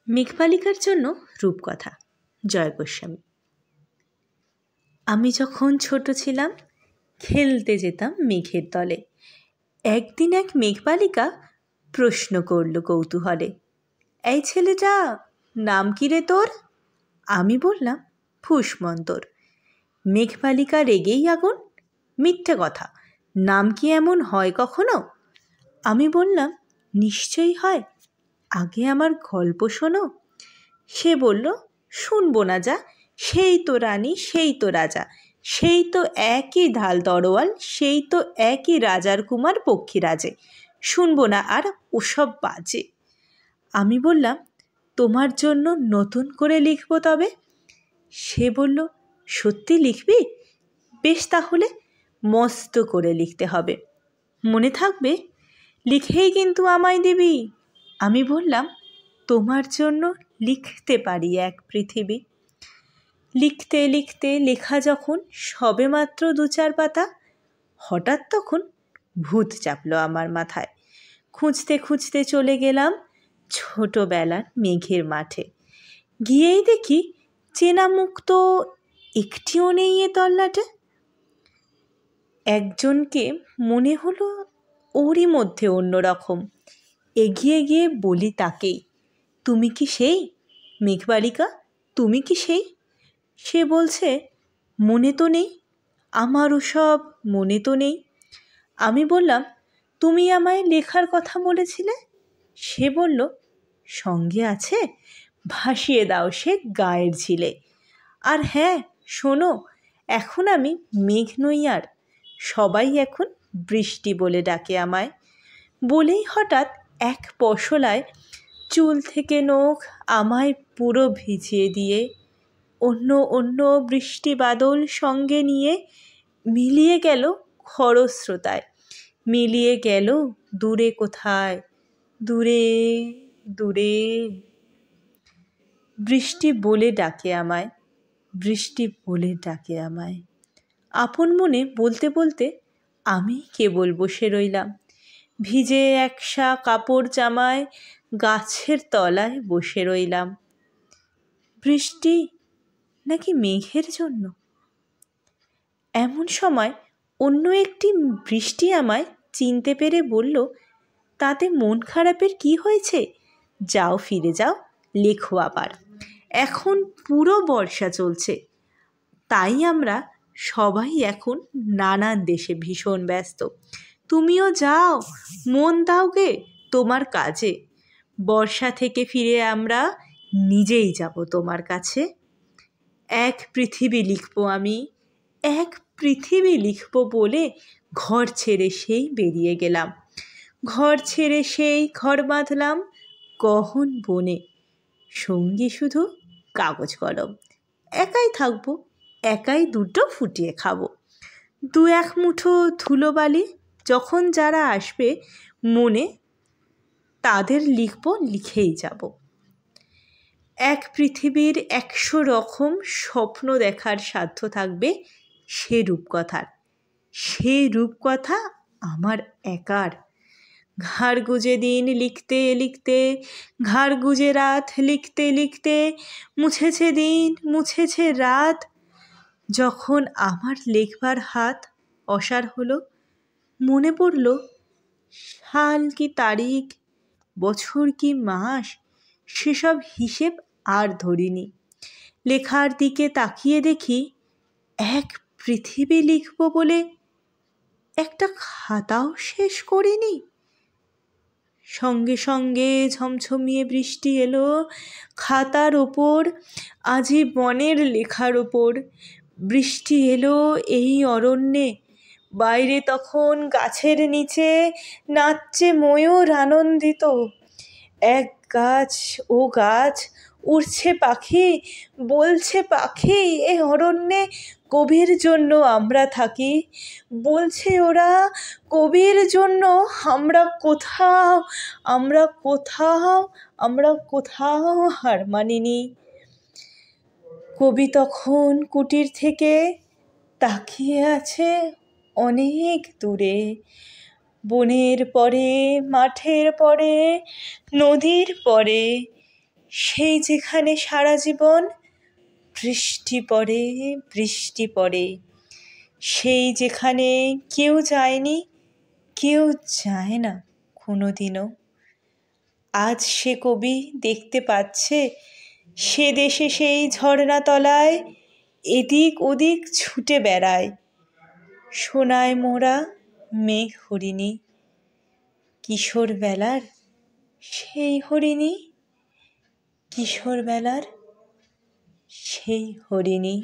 মেঘবালিকার জন্য রূপকথা। জয় গোস্বামী। আমি যখন ছোট ছিলাম খেলতে যেতাম মেঘের দলে। একদিন এক মেঘবালিকা প্রশ্ন করল কৌতূহলে, এই ছেলেটা, নাম কি রে তোর? আমি বললাম, ফুসমন্তর। মেঘবালিকা রেগেই আগুন, মিথ্যে কথা, নাম কি এমন হয় কখনো? আমি বললাম, নিশ্চয়ই হয়, আগে আমার গল্প শোনো। সে বলল, শুনবো না যা, সেই তো রানী, সেই তো রাজা, সেই তো একই ঢাল তরোয়াল, সেই তো একই রাজার কুমার পক্ষীরাজে, শুনবো না আর ওসব বাজে। আমি বললাম, তোমার জন্য নতুন করে লিখবো তবে। সে বলল, সত্যি লিখবি? বেশ, তাহলে মস্ত করে লিখতে হবে, মনে থাকবে, লিখেই কিন্তু আমায় দিবি। আমি বললাম, তোমার জন্য লিখতে পারি এক পৃথিবী। লিখতে লিখতে লেখা যখন সবেমাত্র 2-4 পাতা, হঠাৎ তখন ভূত চাপলো আমার মাথায়। খুঁজতে খুঁজতে চলে গেলাম ছোটবেলার মেঘের মাঠে। গিয়েই দেখি চেনা মুখ তো একটিও নেই এ তল্লাটে। একজনকে মনে হলো ওরই মধ্যে অন্যরকম। এগিয়ে গিয়ে বলি তাকেই, তুমি কি সেই মেঘবালিকা? তুমি কি সেই? সে বলছে, মনে তো নেই, আমারও সব মনে তো নেই। আমি বললাম, তুমি আমায় লেখার কথা বলেছিলে? সে বলল, সঙ্গে আছে, ভাসিয়ে দাও সে গায়ের ঝিলে। আর হ্যাঁ শোনো, এখন আমি মেঘ নই আর, সবাই এখন বৃষ্টি বলে ডাকে আমায়। বলেই হঠাৎ এক পশলায় চুল থেকে নখ আমায় পুরো ভিজিয়ে দিয়ে অন্য অন্য বৃষ্টি বাদল সঙ্গে নিয়ে মিলিয়ে গেল খরস্রোতায়, মিলিয়ে গেল দূরে কোথায়, দূরে দূরে। বৃষ্টি বলে ডাকে আমায়, বৃষ্টি বলে ডাকে আমায়। আপন মনে বলতে বলতে আমি কেবল বসে রইলাম, ভিজে একসা কাপড় জামায় গাছের তলায় বসে রইলাম। বৃষ্টি নাকি মেঘের জন্য? এমন সময় অন্য একটি বৃষ্টি আমায় চিনতে পেরে বলল, তাতে মন খারাপের কি হয়েছে? যাও, ফিরে যাও, লেখো আবার। এখন পুরো বর্ষা চলছে, তাই আমরা সবাই এখন নানান দেশে ভীষণ ব্যস্ত। তুমিও যাও, মন দাও গে তোমার কাজে। বর্ষা থেকে ফিরে আমরা নিজেই যাব তোমার কাছে। এক পৃথিবী লিখব আমি, এক পৃথিবী লিখব বলে ঘর ছেড়ে সেই বেরিয়ে গেলাম। ঘর ছেড়ে সেই ঘর বাঁধলাম গহন বনে, সঙ্গী শুধু কাগজ কলম। একাই থাকবো, একাই দুটো ফুটিয়ে খাবো। 2-1 মুঠো ধুলোবালি যখন যারা আসবে মনে, তাদের লিখব, লিখেই যাব। এক পৃথিবীর 100 রকম স্বপ্ন দেখার সাধ্য থাকবে সে রূপকথার। সে রূপকথা আমার একার। ঘাড় গুজে দিন লিখতে লিখতে, ঘাড় গুজে রাত লিখতে লিখতে, মুছেছে দিন, মুছেছে রাত। যখন আমার লেখবার হাত অসাড় হলো, মনে পড়ল সাল কি তারিখ, বছর কি মাস, সেসব হিসেব আর ধরিনি। লেখার দিকে তাকিয়ে দেখি এক পৃথিবী লিখব বলে একটা খাতাও শেষ করিনি। সঙ্গে সঙ্গে ঝমঝমিয়ে বৃষ্টি এলো খাতার ওপর, আজীবনের লেখার ওপর। বৃষ্টি এলো এই অরণ্যে, বাইরে তখন গাছের নিচে নাচছে ময়ূর আনন্দিত। এক গাছ ও গাছ, উড়ছে পাখি, বলছে পাখি, এ অরণ্যে কবির জন্য আমরা থাকি। বলছে ওরা, কবির জন্য আমরা কোথাও, আমরা কোথাও, আমরা কোথাও হার মানিনি। কবি তখন কুটির থেকে তাকিয়ে আছে অনেক দূরে, বনের পরে, মাঠের পরে, নদীর পরে। সেই যেখানে সারা জীবন বৃষ্টি পড়ে বৃষ্টি পড়ে, সেই যেখানে কেউ যায়নি কেউ যায় না কোনোদিনও। আজ সে কবি দেখতে পাচ্ছে সে দেশে সেই ঝর্ণা তলায় এদিক ওদিক ছুটে বেড়ায় সোনায় মোড়া মেঘ হরিণী, কিশোর বেলার সেই হরিণী, কিশোর বেলার সেই হরিণী।